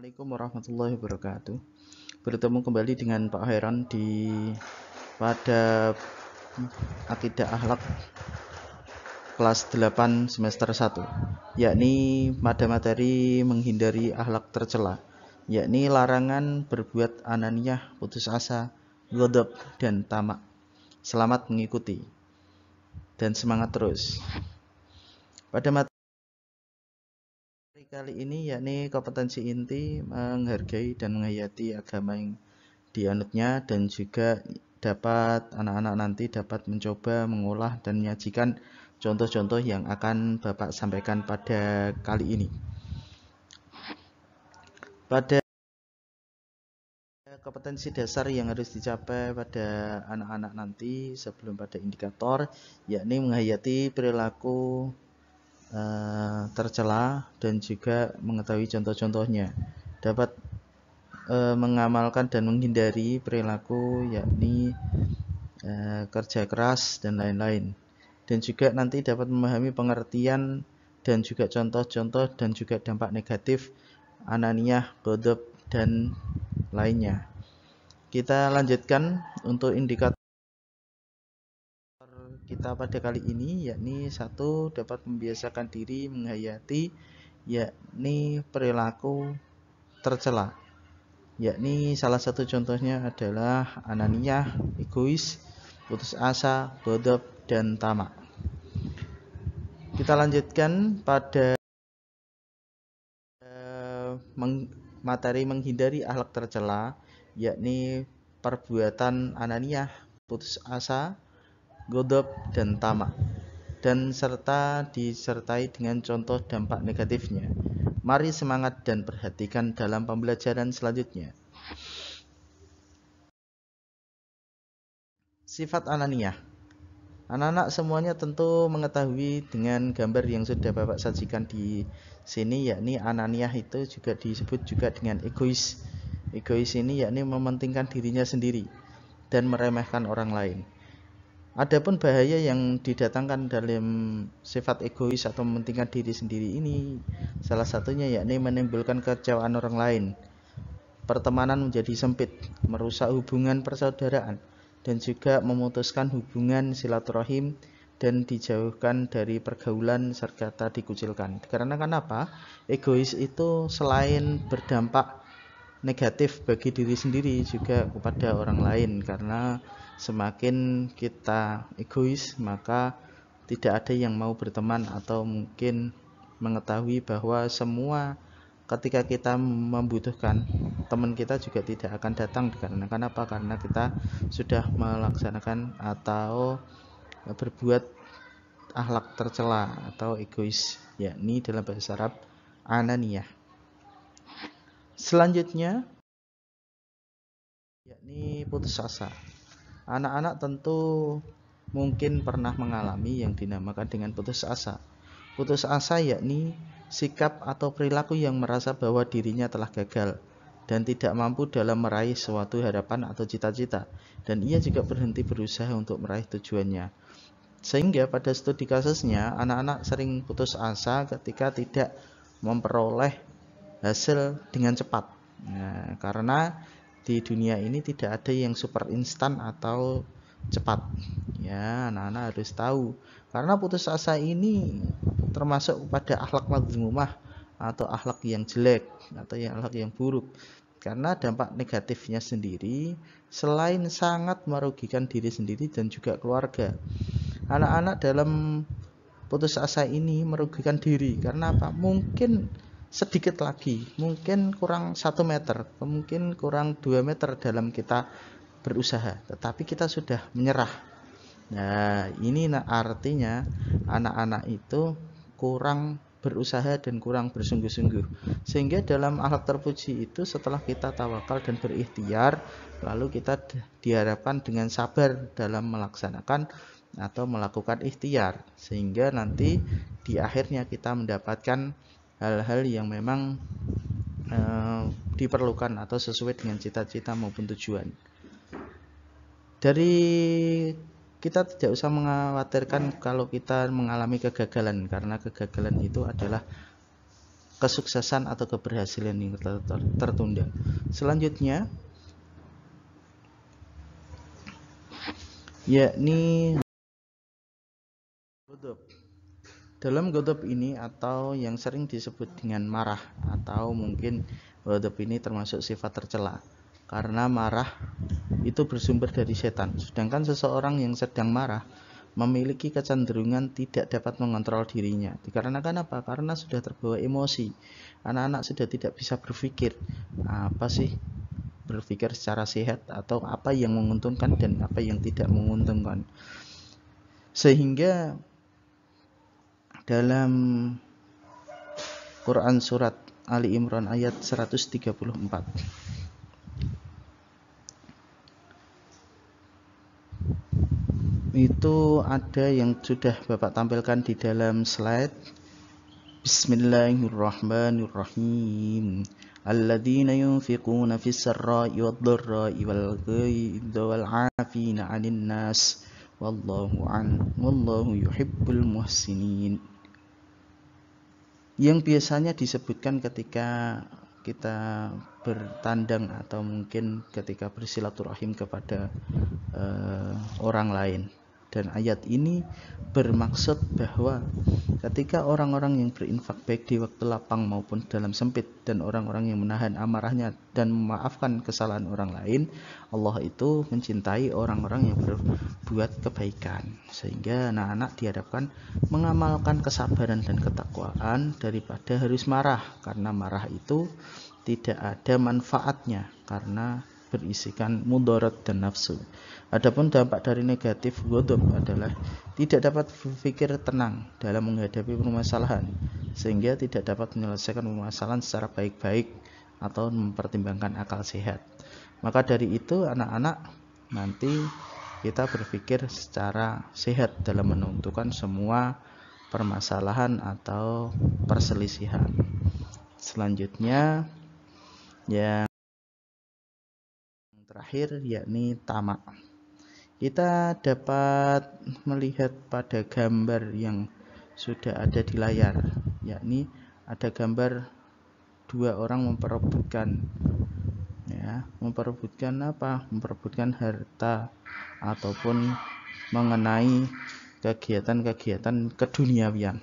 Assalamualaikum warahmatullahi wabarakatuh. Bertemu kembali dengan Pak Heron pada Akidah Akhlak kelas 8 semester 1, yakni pada materi menghindari akhlak tercela, yakni larangan berbuat ananiah, putus asa, ghadab, dan tamak. Selamat mengikuti dan semangat terus. Pada materi kali ini yakni kompetensi inti menghargai dan menghayati agama yang dianutnya, dan juga dapat anak-anak nanti dapat mencoba mengolah dan menyajikan contoh-contoh yang akan Bapak sampaikan pada kali ini. Pada kompetensi dasar yang harus dicapai pada anak-anak nanti sebelum pada indikator, yakni menghayati perilaku tercela dan juga mengetahui contoh-contohnya, dapat mengamalkan dan menghindari perilaku yakni kerja keras dan lain-lain, dan juga nanti dapat memahami pengertian dan juga contoh-contoh dan juga dampak negatif ananiah, ghadab, dan lainnya. Kita lanjutkan untuk indikator kita pada kali ini, yakni 1, dapat membiasakan diri menghayati yakni perilaku tercela, yakni salah satu contohnya adalah ananiah, egois, putus asa, ghadab, dan tamak. Kita lanjutkan pada materi menghindari akhlak tercela, yakni perbuatan ananiah, putus asa, ghadab, dan tamak, dan serta disertai dengan contoh dampak negatifnya. Mari semangat dan perhatikan dalam pembelajaran selanjutnya. Sifat ananiah. Anak-anak semuanya tentu mengetahui dengan gambar yang sudah Bapak sajikan di sini, yakni ananiah itu juga disebut juga dengan egois. Egois ini yakni mementingkan dirinya sendiri dan meremehkan orang lain. Adapun bahaya yang didatangkan dalam sifat egois atau mementingkan diri sendiri ini, salah satunya yakni menimbulkan kekecewaan orang lain, pertemanan menjadi sempit, merusak hubungan persaudaraan, dan juga memutuskan hubungan silaturahim dan dijauhkan dari pergaulan serta dikucilkan. Karena kenapa? Egois itu selain berdampak negatif bagi diri sendiri juga kepada orang lain, karena semakin kita egois maka tidak ada yang mau berteman, atau mungkin mengetahui bahwa semua ketika kita membutuhkan teman kita juga tidak akan datang. Karena kenapa? Karena kita sudah melaksanakan atau berbuat akhlak tercela atau egois, yakni dalam bahasa Arab ananiyah. Selanjutnya yakni putus asa. Anak-anak tentu mungkin pernah mengalami yang dinamakan dengan putus asa. Putus asa yakni sikap atau perilaku yang merasa bahwa dirinya telah gagal dan tidak mampu dalam meraih suatu harapan atau cita-cita, dan ia juga berhenti berusaha untuk meraih tujuannya. Sehingga pada studi kasusnya, anak-anak sering putus asa ketika tidak memperoleh hasil dengan cepat. Nah, karena di dunia ini tidak ada yang super instan atau cepat. Ya, anak-anak harus tahu. Karena putus asa ini termasuk pada akhlak madzmumah atau akhlak yang jelek atau akhlak yang buruk. Karena dampak negatifnya sendiri selain sangat merugikan diri sendiri dan juga keluarga. Anak-anak dalam putus asa ini merugikan diri. Karena apa? Mungkin sedikit lagi, mungkin kurang 1 meter, mungkin kurang 2 meter dalam kita berusaha, tetapi kita sudah menyerah. Nah, ini artinya anak-anak itu kurang berusaha dan kurang bersungguh-sungguh. Sehingga dalam akhlak terpuji itu, setelah kita tawakal dan berikhtiar, lalu kita diharapkan dengan sabar dalam melaksanakan atau melakukan ikhtiar, sehingga nanti di akhirnya kita mendapatkan hal-hal yang memang diperlukan atau sesuai dengan cita-cita maupun tujuan. Dari kita tidak usah mengkhawatirkan kalau kita mengalami kegagalan, karena kegagalan itu adalah kesuksesan atau keberhasilan yang tertunda. Selanjutnya yakni ghadab. Dalam ghadab ini atau yang sering disebut dengan marah, atau mungkin ghadab ini termasuk sifat tercela karena marah itu bersumber dari setan. Sedangkan seseorang yang sedang marah memiliki kecenderungan tidak dapat mengontrol dirinya. Dikarenakan apa? Karena sudah terbawa emosi. Anak-anak sudah tidak bisa berpikir apa sih, berpikir secara sehat atau apa yang menguntungkan dan apa yang tidak menguntungkan. Sehingga dalam Quran surat Ali Imran ayat 134 itu ada yang sudah Bapak tampilkan di dalam slide. Bismillahirrahmanirrahim. Alladzina yunfiquna fis sarra'i wad dharra'i wal ghaidhi wal 'afina 'anil nas wallahu yuhibbul muhsinin. Yang biasanya disebutkan ketika kita bertandang atau mungkin ketika bersilaturahim kepada orang lain. Dan ayat ini bermaksud bahwa ketika orang-orang yang berinfak baik di waktu lapang maupun dalam sempit, dan orang-orang yang menahan amarahnya dan memaafkan kesalahan orang lain, Allah itu mencintai orang-orang yang berbuat kebaikan. Sehingga anak-anak dihadapkan mengamalkan kesabaran dan ketakwaan daripada harus marah, karena marah itu tidak ada manfaatnya karena berisikan mudarat dan nafsu. Adapun dampak dari negatif ghadab adalah tidak dapat berpikir tenang dalam menghadapi permasalahan, sehingga tidak dapat menyelesaikan permasalahan secara baik-baik atau mempertimbangkan akal sehat. Maka dari itu anak-anak nanti kita berpikir secara sehat dalam menentukan semua permasalahan atau perselisihan. Selanjutnya yang terakhir yakni tamak. Kita dapat melihat pada gambar yang sudah ada di layar, yakni ada gambar dua orang memperebutkan apa? Memperebutkan harta ataupun mengenai kegiatan-kegiatan keduniawian.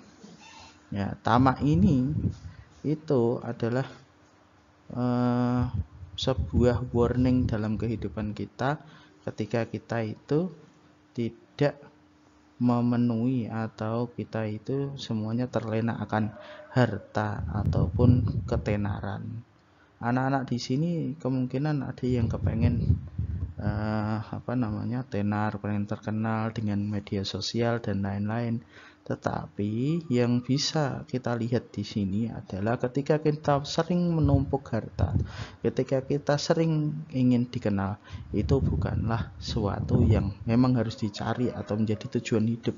Ya, tamak ini itu adalah sebuah warning dalam kehidupan kita ketika kita itu tidak memenuhi atau kita itu semuanya terlena akan harta ataupun ketenaran. Anak-anak di sini kemungkinan ada yang kepengen tenar, pengen terkenal dengan media sosial dan lain-lain. Tetapi yang bisa kita lihat di sini adalah ketika kita sering menumpuk harta, ketika kita sering ingin dikenal, itu bukanlah suatu yang memang harus dicari atau menjadi tujuan hidup.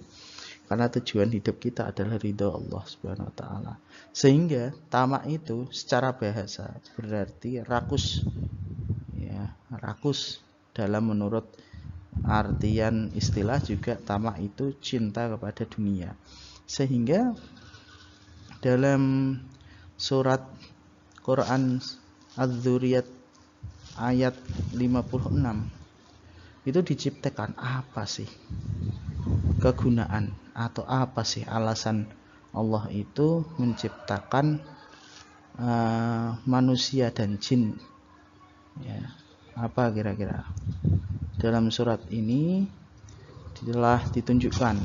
Karena tujuan hidup kita adalah ridho Allah Subhanahu wa taala. Sehingga tamak itu secara bahasa berarti rakus. Ya, rakus dalam menurut artian istilah juga tamak itu cinta kepada dunia. Sehingga dalam surat Quran Az-Dzuriyat ayat 56 itu diciptakan apa sih kegunaan atau apa sih alasan Allah itu menciptakan manusia dan jin, ya, apa kira-kira? Dalam surat ini telah ditunjukkan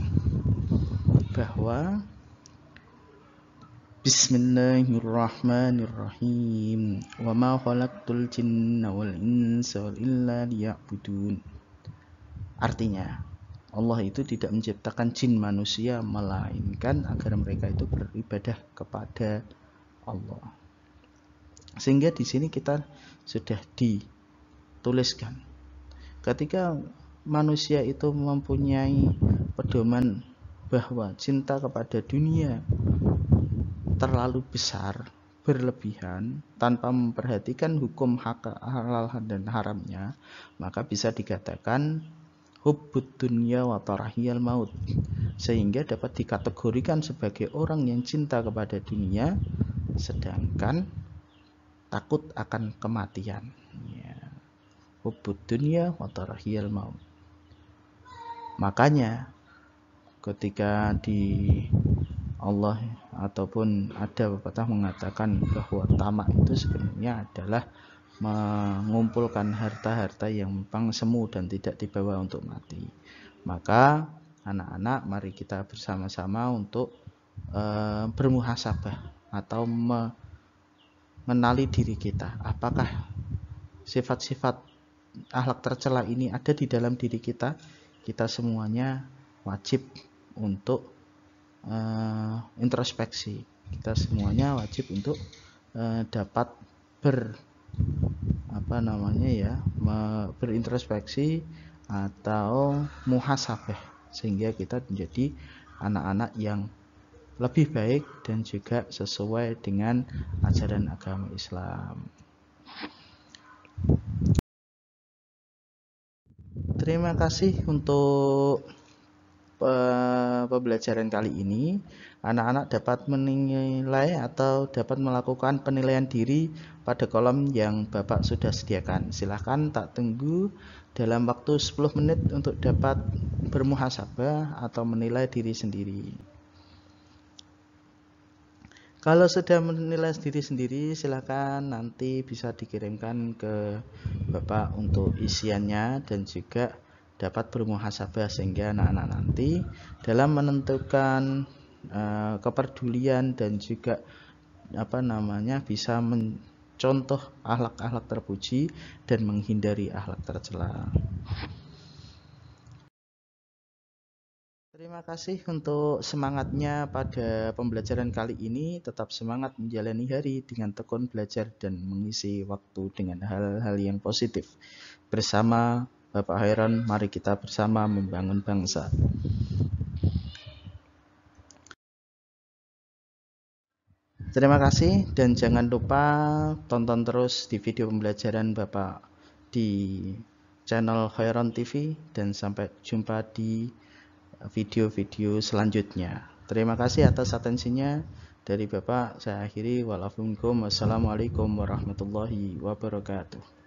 bahwa Bismillahirrahmanirrahim. Wa ma khalaqtul jinna wal insa illa liya'budun. Artinya, Allah itu tidak menciptakan jin manusia melainkan agar mereka itu beribadah kepada Allah. Sehingga di sini kita sudah dituliskan ketika manusia itu mempunyai pedoman bahwa cinta kepada dunia terlalu besar, berlebihan, tanpa memperhatikan hukum halal dan haramnya, maka bisa dikatakan hubbud dunya wa tarahiyal maut, sehingga dapat dikategorikan sebagai orang yang cinta kepada dunia sedangkan takut akan kematian. Ya. Hubbud dunya wa tarhiyal maut. Makanya ketika di Allah ataupun ada pepatah mengatakan bahwa tamak itu sebenarnya adalah mengumpulkan harta-harta yang memang semu dan tidak dibawa untuk mati. Maka anak-anak, mari kita bersama-sama untuk bermuhasabah atau mengenali diri kita. Apakah sifat-sifat akhlak tercela ini ada di dalam diri kita? Kita semuanya wajib untuk introspeksi. Kita semuanya wajib untuk dapat berintrospeksi atau muhasabah, sehingga kita menjadi anak-anak yang lebih baik dan juga sesuai dengan ajaran agama Islam. Terima kasih untuk pembelajaran kali ini. Anak-anak dapat menilai atau dapat melakukan penilaian diri pada kolom yang Bapak sudah sediakan. Silahkan tak tunggu dalam waktu 10 menit untuk dapat bermuhasabah atau menilai diri sendiri. Kalau sudah menilai diri sendiri, silakan nanti bisa dikirimkan ke Bapak untuk isiannya dan juga dapat bermuhasabah, sehingga anak-anak nanti dalam menentukan kepedulian dan juga bisa mencontoh akhlak-akhlak terpuji dan menghindari akhlak tercela. Terima kasih untuk semangatnya pada pembelajaran kali ini. Tetap semangat menjalani hari dengan tekun belajar dan mengisi waktu dengan hal-hal yang positif. Bersama Bapak Khairon, mari kita bersama membangun bangsa. Terima kasih dan jangan lupa tonton terus di video pembelajaran Bapak di channel Khairon TV, dan sampai jumpa di video-video selanjutnya. Terima kasih atas atensinya. Dari Bapak saya akhiri. Wassalamualaikum warahmatullahi wabarakatuh.